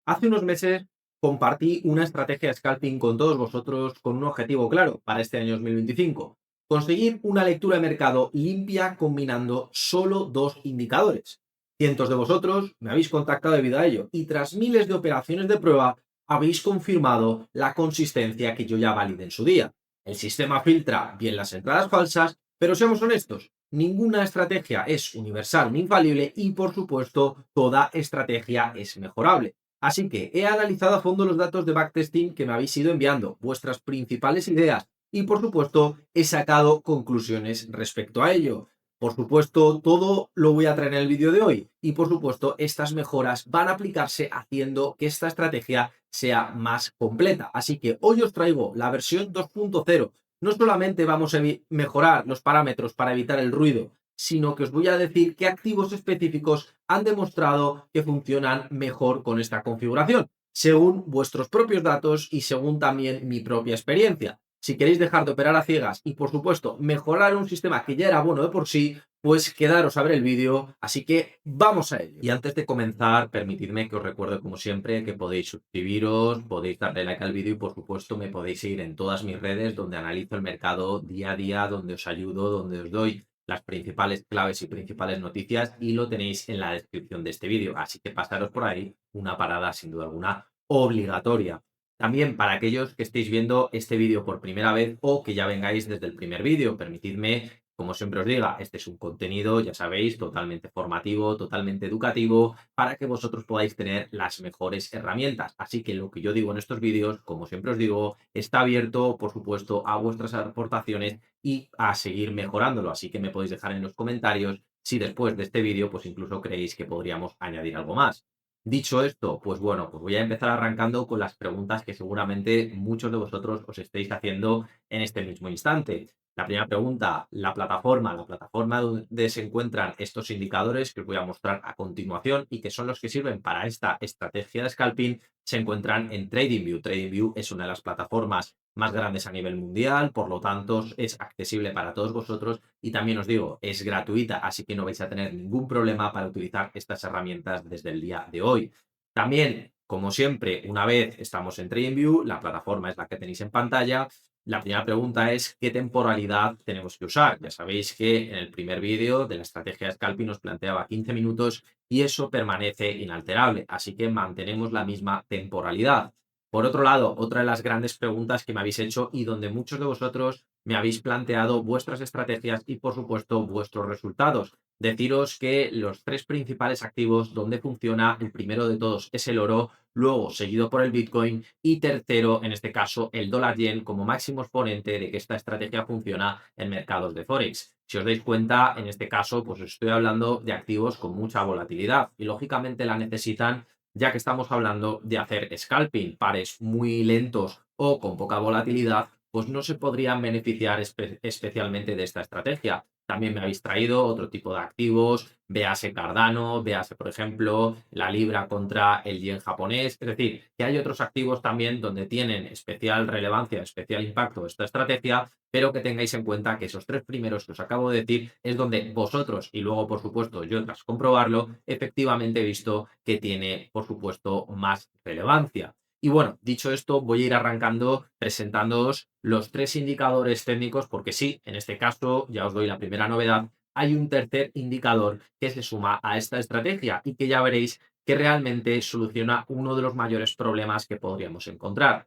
Hace unos meses compartí una estrategia de scalping con todos vosotros con un objetivo claro para este año 2025. Conseguir una lectura de mercado limpia combinando solo dos indicadores. Cientos de vosotros me habéis contactado debido a ello y tras miles de operaciones de prueba habéis confirmado la consistencia que yo ya validé en su día. El sistema filtra bien las entradas falsas, pero seamos honestos, ninguna estrategia es universal ni infalible y por supuesto toda estrategia es mejorable. Así que he analizado a fondo los datos de backtesting que me habéis ido enviando, vuestras principales ideas y por supuesto he sacado conclusiones respecto a ello. Por supuesto, todo lo voy a traer en el vídeo de hoy y por supuesto estas mejoras van a aplicarse haciendo que esta estrategia sea más completa. Así que hoy os traigo la versión 2.0. No solamente vamos a mejorar los parámetros para evitar el ruido, sino que os voy a decir qué activos específicos han demostrado que funcionan mejor con esta configuración, según vuestros propios datos y según también mi propia experiencia. Si queréis dejar de operar a ciegas y, por supuesto, mejorar un sistema que ya era bueno de por sí, pues quedaros a ver el vídeo, así que vamos a ello. Y antes de comenzar, permitidme que os recuerde, como siempre, que podéis suscribiros, podéis darle like al vídeo y, por supuesto, me podéis seguir en todas mis redes donde analizo el mercado día a día, donde os ayudo, donde os doy las principales claves y principales noticias y lo tenéis en la descripción de este vídeo. Así que pasaros por ahí, una parada sin duda alguna obligatoria. También para aquellos que estéis viendo este vídeo por primera vez o que ya vengáis desde el primer vídeo, permitidme, como siempre os diga, este es un contenido, ya sabéis, totalmente formativo, totalmente educativo, para que vosotros podáis tener las mejores herramientas. Así que lo que yo digo en estos vídeos, como siempre os digo, está abierto, por supuesto, a vuestras aportaciones y a seguir mejorándolo. Así que me podéis dejar en los comentarios si después de este vídeo, pues incluso creéis que podríamos añadir algo más. Dicho esto, pues bueno, pues voy a empezar arrancando con las preguntas que seguramente muchos de vosotros os estéis haciendo en este mismo instante. La primera pregunta, la plataforma donde se encuentran estos indicadores que os voy a mostrar a continuación y que son los que sirven para esta estrategia de scalping, se encuentran en TradingView. TradingView es una de las plataformas más grandes a nivel mundial, por lo tanto es accesible para todos vosotros y también os digo, es gratuita, así que no vais a tener ningún problema para utilizar estas herramientas desde el día de hoy. También, como siempre, una vez estamos en TradingView, la plataforma es la que tenéis en pantalla. La primera pregunta es ¿qué temporalidad tenemos que usar? Ya sabéis que en el primer vídeo de la estrategia de scalping nos planteaba 15 minutos y eso permanece inalterable, así que mantenemos la misma temporalidad. Por otro lado, otra de las grandes preguntas que me habéis hecho y donde muchos de vosotros me habéis planteado vuestras estrategias y, por supuesto, vuestros resultados. Deciros que los tres principales activos donde funciona, el primero de todos es el oro, luego seguido por el Bitcoin y tercero, en este caso, el dólar yen como máximo exponente de que esta estrategia funciona en mercados de Forex. Si os dais cuenta, en este caso, pues os estoy hablando de activos con mucha volatilidad y lógicamente la necesitan ya que estamos hablando de hacer scalping, pares muy lentos o con poca volatilidad, pues no se podrían beneficiar especialmente de esta estrategia. También me habéis traído otro tipo de activos, véase Cardano, véase, por ejemplo, la libra contra el yen japonés. Es decir, que hay otros activos también donde tienen especial relevancia, especial impacto esta estrategia, pero que tengáis en cuenta que esos tres primeros que os acabo de decir es donde vosotros y luego, por supuesto, yo tras comprobarlo, efectivamente he visto que tiene, por supuesto, más relevancia. Y bueno, dicho esto, voy a ir arrancando presentándoos los tres indicadores técnicos, porque sí, en este caso, ya os doy la primera novedad, hay un tercer indicador que se suma a esta estrategia y que ya veréis que realmente soluciona uno de los mayores problemas que podríamos encontrar,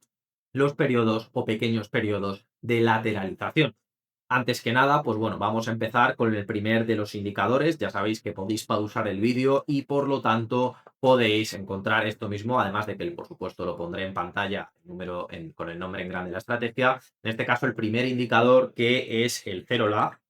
los periodos o pequeños periodos de lateralización. Antes que nada, pues bueno, vamos a empezar con el primer de los indicadores. Ya sabéis que podéis pausar el vídeo y por lo tanto podéis encontrar esto mismo, además de que por supuesto lo pondré en pantalla con el nombre en grande de la estrategia. En este caso, el primer indicador que es el Zero Lag.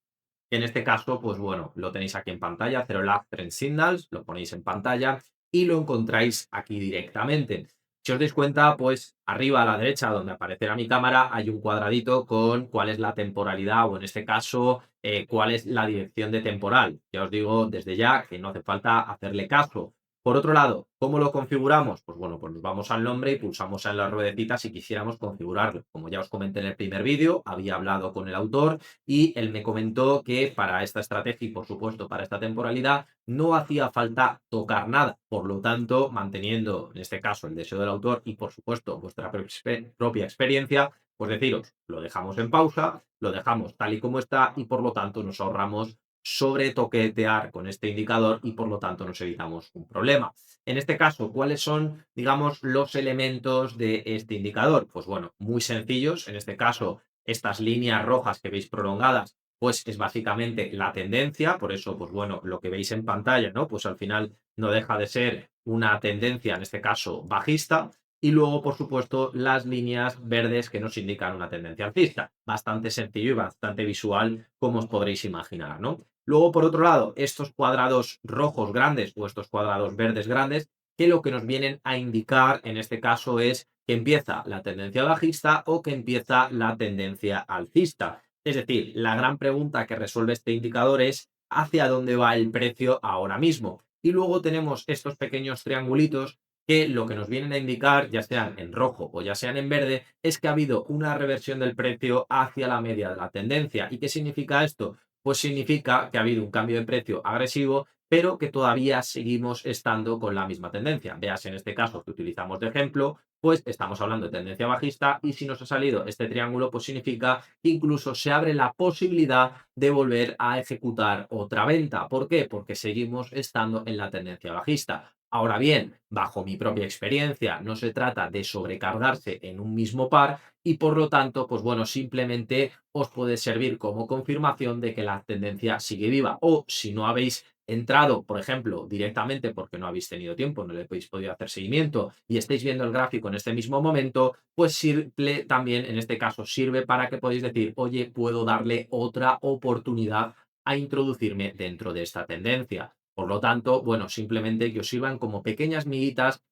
En este caso, pues bueno, lo tenéis aquí en pantalla, Zero Lag Trend Signals, lo ponéis en pantalla y lo encontráis aquí directamente. Si os dais cuenta, pues arriba a la derecha, donde aparecerá mi cámara, hay un cuadradito con cuál es la temporalidad o en este caso, cuál es la dirección de temporal. Ya os digo desde ya que no hace falta hacerle caso. Por otro lado, ¿cómo lo configuramos? Pues bueno, pues nos vamos al nombre y pulsamos en la ruedecita si quisiéramos configurarlo. Como ya os comenté en el primer vídeo, había hablado con el autor y él me comentó que para esta estrategia y por supuesto para esta temporalidad no hacía falta tocar nada. Por lo tanto, manteniendo en este caso el deseo del autor y por supuesto vuestra propia experiencia, pues deciros, lo dejamos en pausa, lo dejamos tal y como está y por lo tanto nos ahorramos sobre toquetear con este indicador y por lo tanto nos evitamos un problema. En este caso, ¿cuáles son, digamos, los elementos de este indicador? Pues bueno, muy sencillos. En este caso, estas líneas rojas que veis prolongadas, pues es básicamente la tendencia. Por eso, pues bueno, lo que veis en pantalla, ¿no? Pues al final no deja de ser una tendencia, en este caso, bajista. Y luego, por supuesto, las líneas verdes que nos indican una tendencia alcista. Bastante sencillo y bastante visual, como os podréis imaginar, ¿no? Luego, por otro lado, estos cuadrados rojos grandes o estos cuadrados verdes grandes, que lo que nos vienen a indicar en este caso es que empieza la tendencia bajista o que empieza la tendencia alcista. Es decir, la gran pregunta que resuelve este indicador es hacia dónde va el precio ahora mismo. Y luego tenemos estos pequeños triangulitos que lo que nos vienen a indicar, ya sean en rojo o ya sean en verde, es que ha habido una reversión del precio hacia la media de la tendencia. ¿Y qué significa esto? Pues significa que ha habido un cambio de precio agresivo, pero que todavía seguimos estando con la misma tendencia. Veas en este caso que utilizamos de ejemplo, pues estamos hablando de tendencia bajista y si nos ha salido este triángulo, pues significa que incluso se abre la posibilidad de volver a ejecutar otra venta. ¿Por qué? Porque seguimos estando en la tendencia bajista. Ahora bien, bajo mi propia experiencia, no se trata de sobrecargarse en un mismo par y por lo tanto, pues bueno, simplemente os puede servir como confirmación de que la tendencia sigue viva. O si no habéis entrado, por ejemplo, directamente porque no habéis tenido tiempo, no le habéis podido hacer seguimiento y estáis viendo el gráfico en este mismo momento, pues sirve también, en este caso, sirve para que podáis decir, oye, puedo darle otra oportunidad a introducirme dentro de esta tendencia. Por lo tanto, bueno, simplemente que os sirvan como pequeñas miguitas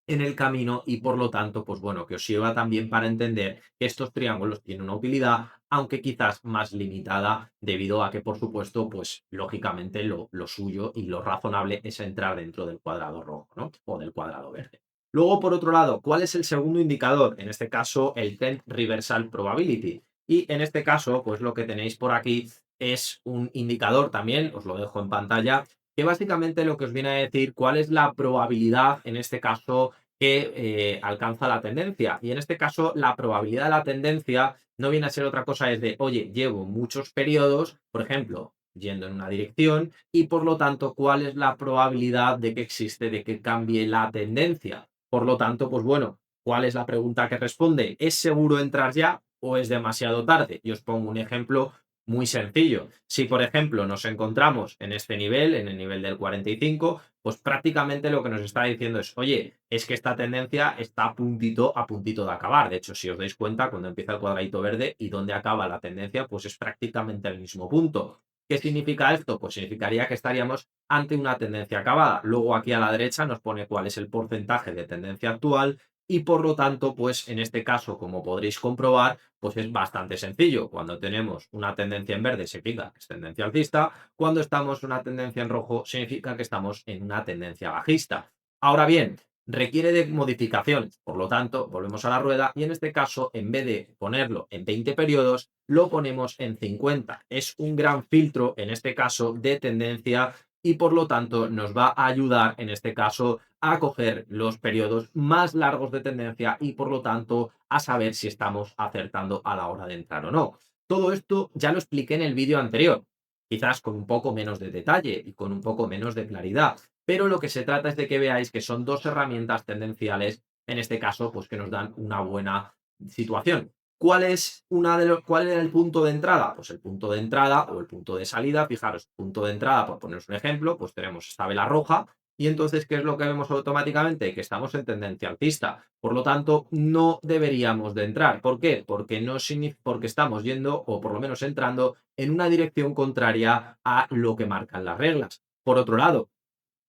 en el camino y por lo tanto, pues bueno, que os sirva también para entender que estos triángulos tienen una utilidad, aunque quizás más limitada, debido a que, por supuesto, pues lógicamente lo suyo y lo razonable es entrar dentro del cuadrado rojo, ¿no? O del cuadrado verde. Luego, por otro lado, ¿cuál es el segundo indicador? En este caso, el Trend Reversal Probability. Y en este caso, pues lo que tenéis por aquí es un indicador también, os lo dejo en pantalla, que básicamente lo que os viene a decir cuál es la probabilidad, en este caso, que alcanza la tendencia. Y en este caso, la probabilidad de la tendencia no viene a ser otra cosa, es de, oye, llevo muchos periodos, por ejemplo, yendo en una dirección y por lo tanto, ¿cuál es la probabilidad de que existe, de que cambie la tendencia? Por lo tanto, pues bueno, ¿cuál es la pregunta que responde? ¿Es seguro entrar ya o es demasiado tarde? Y os pongo un ejemplo muy sencillo. Si, por ejemplo, nos encontramos en este nivel, en el nivel del 45, pues prácticamente lo que nos está diciendo es, oye, es que esta tendencia está a puntito de acabar. De hecho, si os dais cuenta, cuando empieza el cuadradito verde y donde acaba la tendencia, pues es prácticamente el mismo punto. ¿Qué significa esto? Pues significaría que estaríamos ante una tendencia acabada. Luego aquí a la derecha nos pone cuál es el porcentaje de tendencia actual y por lo tanto, pues en este caso, como podréis comprobar, pues es bastante sencillo. Cuando tenemos una tendencia en verde significa que es tendencia alcista, cuando estamos en una tendencia en rojo significa que estamos en una tendencia bajista. Ahora bien, requiere de modificaciones, por lo tanto, volvemos a la rueda y en este caso, en vez de ponerlo en 20 periodos, lo ponemos en 50. Es un gran filtro, en este caso, de tendencia y por lo tanto nos va a ayudar, en este caso, a coger los periodos más largos de tendencia y por lo tanto a saber si estamos acertando a la hora de entrar o no. Todo esto ya lo expliqué en el vídeo anterior, quizás con un poco menos de detalle y con un poco menos de claridad, pero lo que se trata es de que veáis que son dos herramientas tendenciales, en este caso, pues que nos dan una buena situación. ¿Cuál era el punto de entrada? Pues el punto de entrada o el punto de salida, fijaros, punto de entrada, por poneros un ejemplo, pues tenemos esta vela roja, y entonces, ¿qué es lo que vemos automáticamente? Que estamos en tendencia alcista. Por lo tanto, no deberíamos de entrar. ¿Por qué? Porque, no porque estamos yendo, o por lo menos entrando, en una dirección contraria a lo que marcan las reglas. Por otro lado,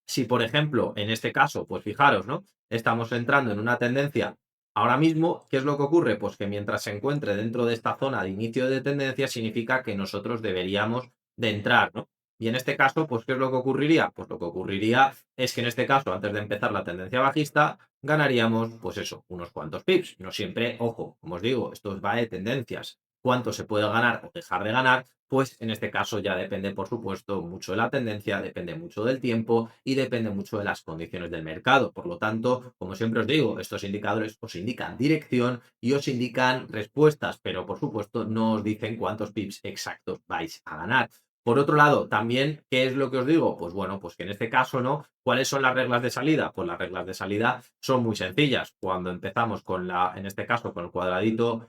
si por ejemplo, en este caso, pues fijaros, ¿no? Estamos entrando en una tendencia ahora mismo, ¿qué es lo que ocurre? Pues que mientras se encuentre dentro de esta zona de inicio de tendencia, significa que nosotros deberíamos de entrar, ¿no? Y en este caso, pues, ¿qué es lo que ocurriría? Pues lo que ocurriría es que en este caso, antes de empezar la tendencia bajista, ganaríamos, pues eso, unos cuantos pips. No siempre, ojo, como os digo, esto va de tendencias. Cuánto se puede ganar o dejar de ganar, pues en este caso ya depende, por supuesto, mucho de la tendencia, depende mucho del tiempo y depende mucho de las condiciones del mercado. Por lo tanto, como siempre os digo, estos indicadores os indican dirección y os indican respuestas, pero por supuesto no os dicen cuántos pips exactos vais a ganar. Por otro lado, también, ¿qué es lo que os digo? Pues bueno, pues que en este caso, ¿no? ¿Cuáles son las reglas de salida? Pues las reglas de salida son muy sencillas. Cuando empezamos con en este caso, con el cuadradito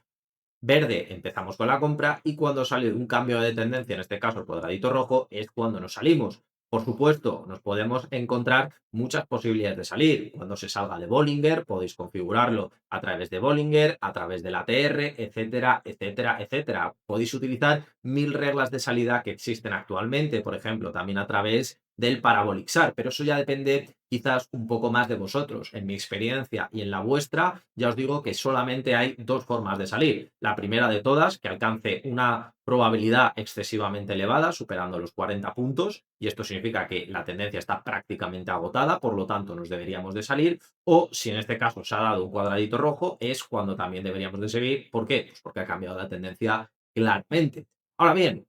verde empezamos con la compra y cuando sale un cambio de tendencia, en este caso el cuadradito rojo, es cuando nos salimos. Por supuesto, nos podemos encontrar muchas posibilidades de salir. Cuando se salga de Bollinger, podéis configurarlo a través de Bollinger, a través del ATR, etcétera, etcétera, etcétera. Podéis utilizar 1000 reglas de salida que existen actualmente, por ejemplo, también a través del Parabolic SAR, pero eso ya depende quizás un poco más de vosotros. En mi experiencia y en la vuestra, ya os digo que solamente hay dos formas de salir. La primera de todas, que alcance una probabilidad excesivamente elevada, superando los 40 puntos, y esto significa que la tendencia está prácticamente agotada, por lo tanto nos deberíamos de salir, o si en este caso se ha dado un cuadradito rojo, es cuando también deberíamos de seguir. ¿Por qué? Pues porque ha cambiado la tendencia claramente. Ahora bien,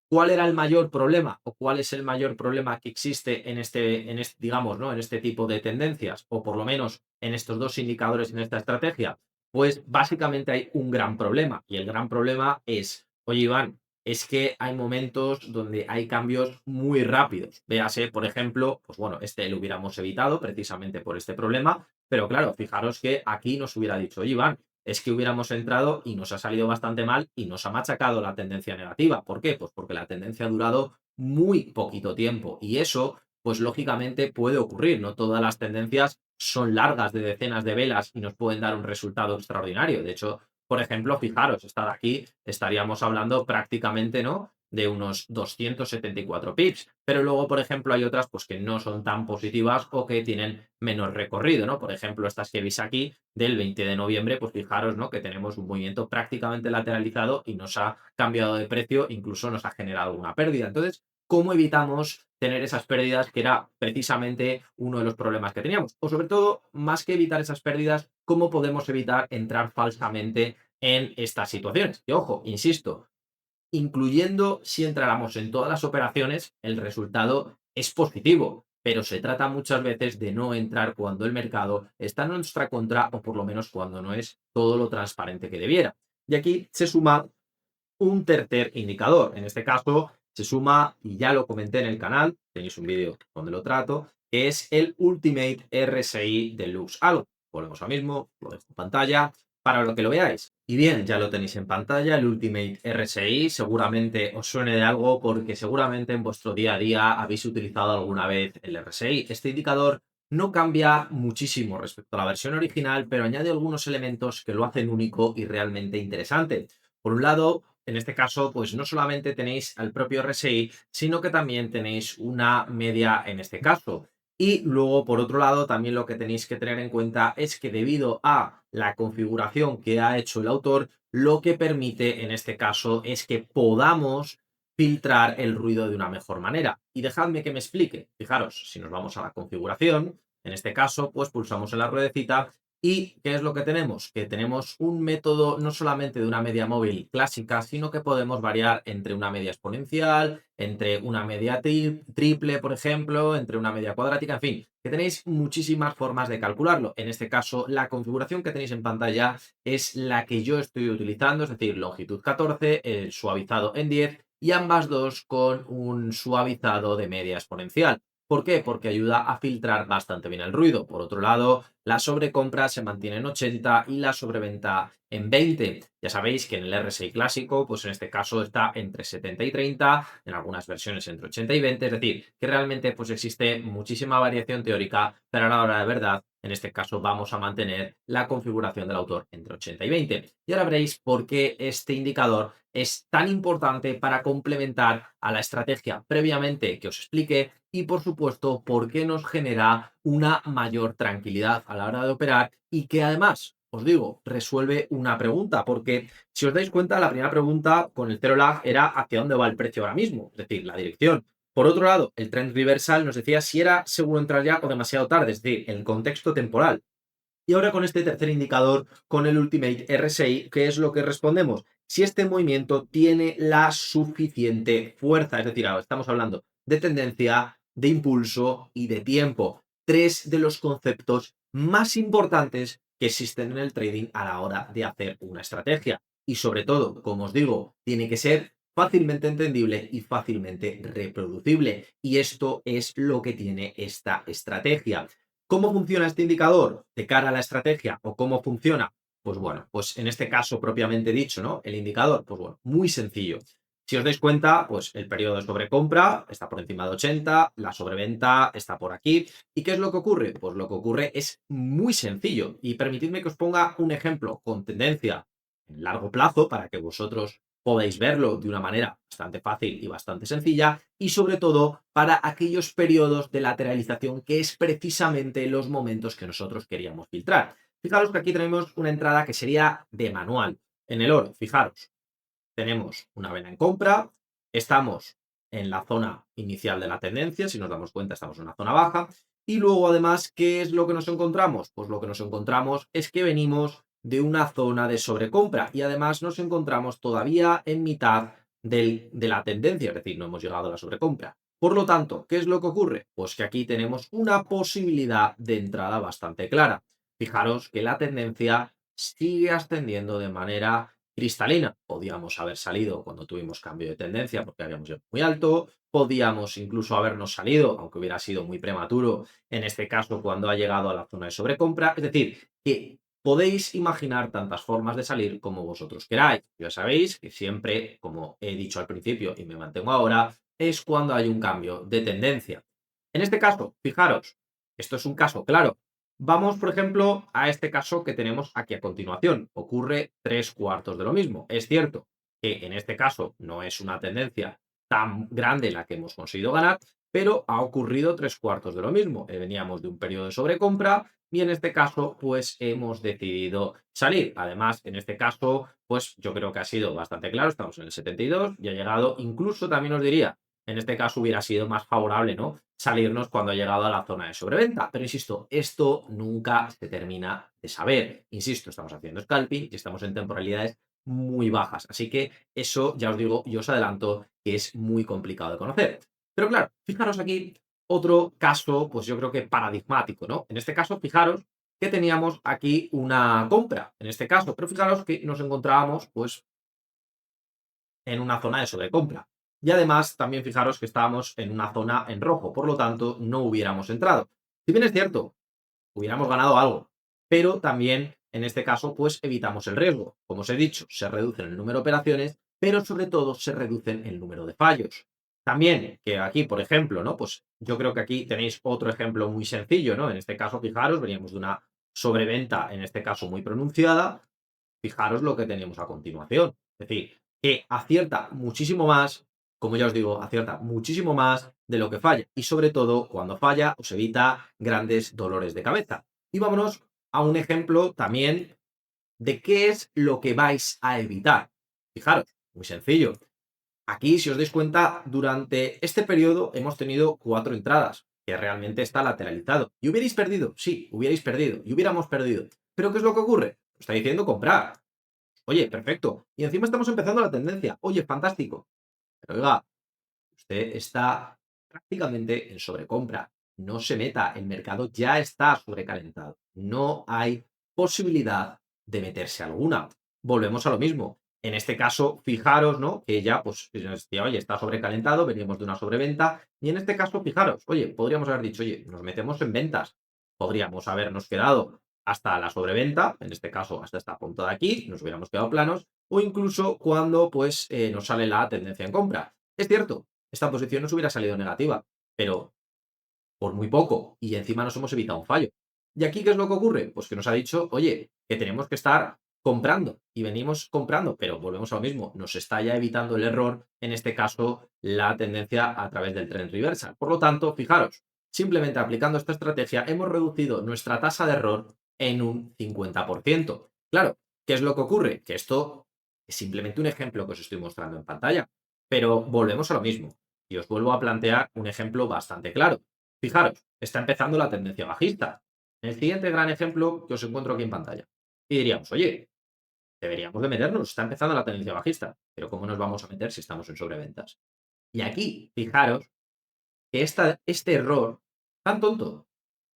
¿cuál era el mayor problema o cuál es el mayor problema que existe digamos, ¿no? En este tipo de tendencias o por lo menos en estos dos indicadores en esta estrategia? Pues básicamente hay un gran problema y el gran problema es, oye Iván, es que hay momentos donde hay cambios muy rápidos. Véase, por ejemplo, pues bueno, este lo hubiéramos evitado precisamente por este problema, pero claro, fijaros que aquí nos hubiera dicho, oye Iván, es que hubiéramos entrado y nos ha salido bastante mal y nos ha machacado la tendencia negativa. ¿Por qué? Pues porque la tendencia ha durado muy poquito tiempo y eso, pues lógicamente puede ocurrir. No todas las tendencias son largas de decenas de velas y nos pueden dar un resultado extraordinario. De hecho, por ejemplo, fijaros, estar aquí estaríamos hablando prácticamente, ¿no? De unos 274 pips. Pero luego, por ejemplo, hay otras pues que no son tan positivas o que tienen menos recorrido, ¿no? Por ejemplo, estas que veis aquí del 20 de noviembre, pues fijaros, ¿no? Que tenemos un movimiento prácticamente lateralizado y nos ha cambiado de precio, incluso nos ha generado una pérdida. Entonces, ¿cómo evitamos tener esas pérdidas, que era precisamente uno de los problemas que teníamos? O sobre todo, más que evitar esas pérdidas, ¿cómo podemos evitar entrar falsamente en estas situaciones? Y ojo, insisto, incluyendo si entráramos en todas las operaciones, el resultado es positivo, pero se trata muchas veces de no entrar cuando el mercado está en nuestra contra o por lo menos cuando no es todo lo transparente que debiera. Y aquí se suma un tercer indicador. En este caso se suma, y ya lo comenté en el canal, tenéis un vídeo donde lo trato, que es el Ultimate RSI Deluxe Algo. Volvemos al mismo, lo dejo en pantalla para lo que lo veáis. Y bien, ya lo tenéis en pantalla, el Ultimate RSI. Seguramente os suene de algo porque seguramente en vuestro día a día habéis utilizado alguna vez el RSI. Este indicador no cambia muchísimo respecto a la versión original, pero añade algunos elementos que lo hacen único y realmente interesante. Por un lado, en este caso, pues no solamente tenéis al propio RSI, sino que también tenéis una media en este caso. Y luego, por otro lado, también lo que tenéis que tener en cuenta es que debido a la configuración que ha hecho el autor, lo que permite en este caso es que podamos filtrar el ruido de una mejor manera. Y dejadme que me explique. Fijaros, si nos vamos a la configuración, en este caso, pues pulsamos en la ruedecita. ¿Y qué es lo que tenemos? Que tenemos un método no solamente de una media móvil clásica, sino que podemos variar entre una media exponencial, entre una media triple, por ejemplo, entre una media cuadrática, en fin, que tenéis muchísimas formas de calcularlo. En este caso, la configuración que tenéis en pantalla es la que yo estoy utilizando, es decir, longitud 14, el suavizado en 10 y ambas dos con un suavizado de media exponencial. ¿Por qué? Porque ayuda a filtrar bastante bien el ruido. Por otro lado, la sobrecompra se mantiene en 80 y la sobreventa en 20. Ya sabéis que en el RSI clásico, pues en este caso está entre 70 y 30, en algunas versiones entre 80 y 20, es decir, que realmente pues existe muchísima variación teórica, pero a la hora de verdad, en este caso vamos a mantener la configuración del autor entre 80 y 20. Y ahora veréis por qué este indicador es tan importante para complementar a la estrategia previamente que os expliqué y por supuesto por qué nos genera una mayor tranquilidad a la hora de operar y que además, os digo, resuelve una pregunta, porque si os dais cuenta, la primera pregunta con el Zero Lag era hacia dónde va el precio ahora mismo, es decir, la dirección. Por otro lado, el trend reversal nos decía si era seguro entrar ya o demasiado tarde, es decir, el contexto temporal. Y ahora con este tercer indicador, con el Ultimate RSI, ¿qué es lo que respondemos? Si este movimiento tiene la suficiente fuerza, es decir, ahora estamos hablando de tendencia, de impulso y de tiempo. Tres de los conceptos más importantes que existen en el trading a la hora de hacer una estrategia. Y sobre todo, como os digo, tiene que ser fácilmente entendible y fácilmente reproducible. Y esto es lo que tiene esta estrategia. ¿Cómo funciona este indicador de cara a la estrategia o cómo funciona? Pues bueno, pues en este caso propiamente dicho, ¿no? El indicador, pues bueno, muy sencillo. Si os dais cuenta, pues el periodo de sobrecompra está por encima de 80, la sobreventa está por aquí. ¿Y qué es lo que ocurre? Pues lo que ocurre es muy sencillo. Y permitidme que os ponga un ejemplo con tendencia en largo plazo para que vosotros podáis verlo de una manera bastante fácil y bastante sencilla, y sobre todo para aquellos periodos de lateralización que es precisamente los momentos que nosotros queríamos filtrar. Fijaros que aquí tenemos una entrada que sería de manual. En el oro, fijaros, tenemos una vela en compra, estamos en la zona inicial de la tendencia, si nos damos cuenta estamos en una zona baja, y luego además, ¿qué es lo que nos encontramos? Pues lo que nos encontramos es que venimos de una zona de sobrecompra y además nos encontramos todavía en mitad de la tendencia, es decir, no hemos llegado a la sobrecompra. Por lo tanto, ¿qué es lo que ocurre? Pues que aquí tenemos una posibilidad de entrada bastante clara. Fijaros que la tendencia sigue ascendiendo de manera cristalina. Podíamos haber salido cuando tuvimos cambio de tendencia porque habíamos llegado muy alto, podíamos incluso habernos salido, aunque hubiera sido muy prematuro, en este caso cuando ha llegado a la zona de sobrecompra. Es decir, que podéis imaginar tantas formas de salir como vosotros queráis. Ya sabéis que siempre, como he dicho al principio y me mantengo ahora, es cuando hay un cambio de tendencia. En este caso, fijaros, esto es un caso claro. Vamos, por ejemplo, a este caso que tenemos aquí a continuación. Ocurre tres cuartos de lo mismo. Es cierto que en este caso no es una tendencia tan grande la que hemos conseguido ganar, pero ha ocurrido tres cuartos de lo mismo. Veníamos de un periodo de sobrecompra y en este caso, pues hemos decidido salir. Además, en este caso, pues yo creo que ha sido bastante claro. Estamos en el 72 y ha llegado, incluso también os diría, en este caso hubiera sido más favorable, ¿no? Salirnos cuando ha llegado a la zona de sobreventa. Pero insisto, esto nunca se termina de saber. Insisto, estamos haciendo scalping y estamos en temporalidades muy bajas. Así que eso, ya os digo, yo os adelanto que es muy complicado de conocer. Pero claro, fijaros aquí otro caso, pues yo creo que paradigmático, ¿no? En este caso, fijaros que teníamos aquí una compra, en este caso, pero fijaros que nos encontrábamos, pues, en una zona de sobrecompra. Y además, también fijaros que estábamos en una zona en rojo, por lo tanto, no hubiéramos entrado. Si bien es cierto, hubiéramos ganado algo, pero también, en este caso, pues evitamos el riesgo. Como os he dicho, se reducen el número de operaciones, pero sobre todo se reducen el número de fallos. También, que aquí, por ejemplo, ¿no? Pues yo creo que aquí tenéis otro ejemplo muy sencillo, ¿no? En este caso, fijaros, veníamos de una sobreventa, en este caso muy pronunciada, fijaros lo que tenemos a continuación. Es decir, que acierta muchísimo más, como ya os digo, acierta muchísimo más de lo que falla. Y sobre todo, cuando falla, os evita grandes dolores de cabeza. Y vámonos a un ejemplo también de qué es lo que vais a evitar. Fijaros, muy sencillo. Aquí, si os dais cuenta, durante este periodo hemos tenido cuatro entradas, que realmente está lateralizado. ¿Y hubierais perdido? Sí, hubierais perdido. Y hubiéramos perdido. ¿Pero qué es lo que ocurre? Está diciendo comprar. Oye, perfecto. Y encima estamos empezando la tendencia. Oye, fantástico. Pero oiga, usted está prácticamente en sobrecompra. No se meta, el mercado ya está sobrecalentado. No hay posibilidad de meterse alguna. Volvemos a lo mismo. En este caso, fijaros, ¿no? Que ya, pues, nos decía, oye, está sobrecalentado, veníamos de una sobreventa. Y en este caso, fijaros, oye, podríamos haber dicho, oye, nos metemos en ventas. Podríamos habernos quedado hasta la sobreventa, en este caso, hasta esta punta de aquí, nos hubiéramos quedado planos, o incluso cuando, pues, nos sale la tendencia en compra. Es cierto, esta posición nos hubiera salido negativa, pero por muy poco, y encima nos hemos evitado un fallo. ¿Y aquí qué es lo que ocurre? Pues que nos ha dicho, oye, que tenemos que estar comprando, y venimos comprando, pero volvemos a lo mismo, nos está ya evitando el error, en este caso, la tendencia a través del trend reversal. Por lo tanto, fijaros, simplemente aplicando esta estrategia hemos reducido nuestra tasa de error en un 50%. Claro, ¿qué es lo que ocurre? Que esto es simplemente un ejemplo que os estoy mostrando en pantalla, pero volvemos a lo mismo. Y os vuelvo a plantear un ejemplo bastante claro. Fijaros, está empezando la tendencia bajista. El siguiente gran ejemplo que os encuentro aquí en pantalla. Y diríamos, oye, deberíamos de meternos, está empezando la tendencia bajista. Pero ¿cómo nos vamos a meter si estamos en sobreventas? Y aquí, fijaros que este error tan tonto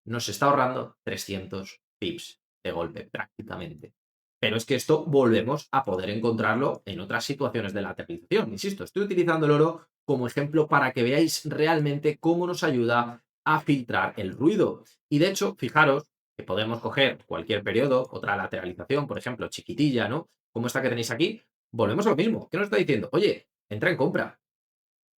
nos está ahorrando 300 pips de golpe prácticamente. Pero es que esto volvemos a poder encontrarlo en otras situaciones de la aterrización. Insisto, estoy utilizando el oro como ejemplo para que veáis realmente cómo nos ayuda a filtrar el ruido. Y de hecho, fijaros que podemos coger cualquier periodo, otra lateralización, por ejemplo, chiquitilla, ¿no? Como esta que tenéis aquí. Volvemos a lo mismo. ¿Qué nos está diciendo? Oye, entra en compra.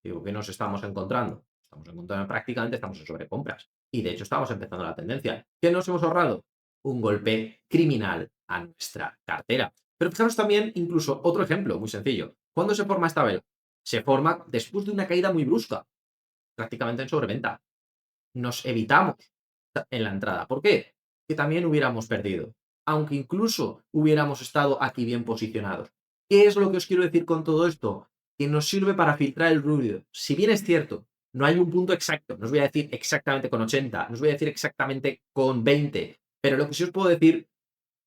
Digo, ¿qué nos estamos encontrando? Estamos encontrando prácticamente, estamos en sobrecompras. Y de hecho estamos empezando la tendencia. ¿Qué nos hemos ahorrado? Un golpe criminal a nuestra cartera. Pero fijaros también, incluso otro ejemplo muy sencillo. ¿Cuándo se forma esta vela? Se forma después de una caída muy brusca, prácticamente en sobreventa. Nos evitamos en la entrada. ¿Por qué? Que también hubiéramos perdido, aunque incluso hubiéramos estado aquí bien posicionados. ¿Qué es lo que os quiero decir con todo esto? Que nos sirve para filtrar el ruido. Si bien es cierto, no hay un punto exacto, no os voy a decir exactamente con 80, no os voy a decir exactamente con 20, pero lo que sí os puedo decir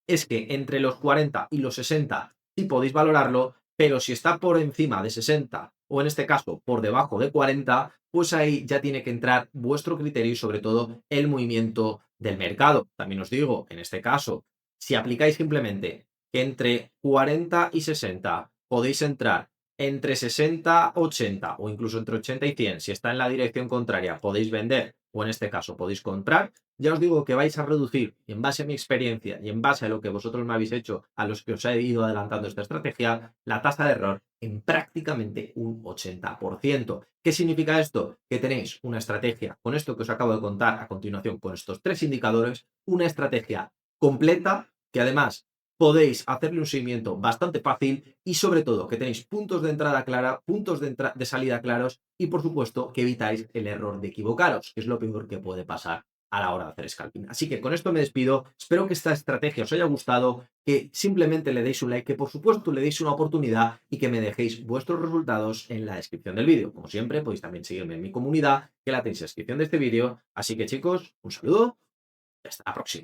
es que entre los 40 y los 60 sí podéis valorarlo, pero si está por encima de 60 o en este caso por debajo de 40, pues ahí ya tiene que entrar vuestro criterio y sobre todo el movimiento del mercado. También os digo, en este caso, si aplicáis simplemente que entre 40 y 60 podéis entrar, entre 60, 80 o incluso entre 80 y 100, si está en la dirección contraria, podéis vender o en este caso podéis comprar, ya os digo que vais a reducir, en base a mi experiencia y en base a lo que vosotros me habéis hecho, a los que os he ido adelantando esta estrategia, la tasa de error en prácticamente un 80%. ¿Qué significa esto? Que tenéis una estrategia con esto que os acabo de contar a continuación, con estos tres indicadores, una estrategia completa que además podéis hacerle un seguimiento bastante fácil y sobre todo que tenéis puntos de entrada clara, puntos de salida claros y por supuesto que evitáis el error de equivocaros, que es lo peor que puede pasar a la hora de hacer scalping. Así que con esto me despido. Espero que esta estrategia os haya gustado, que simplemente le deis un like, que por supuesto le deis una oportunidad y que me dejéis vuestros resultados en la descripción del vídeo. Como siempre, podéis también seguirme en mi comunidad, que la tenéis en la descripción de este vídeo. Así que chicos, un saludo y hasta la próxima.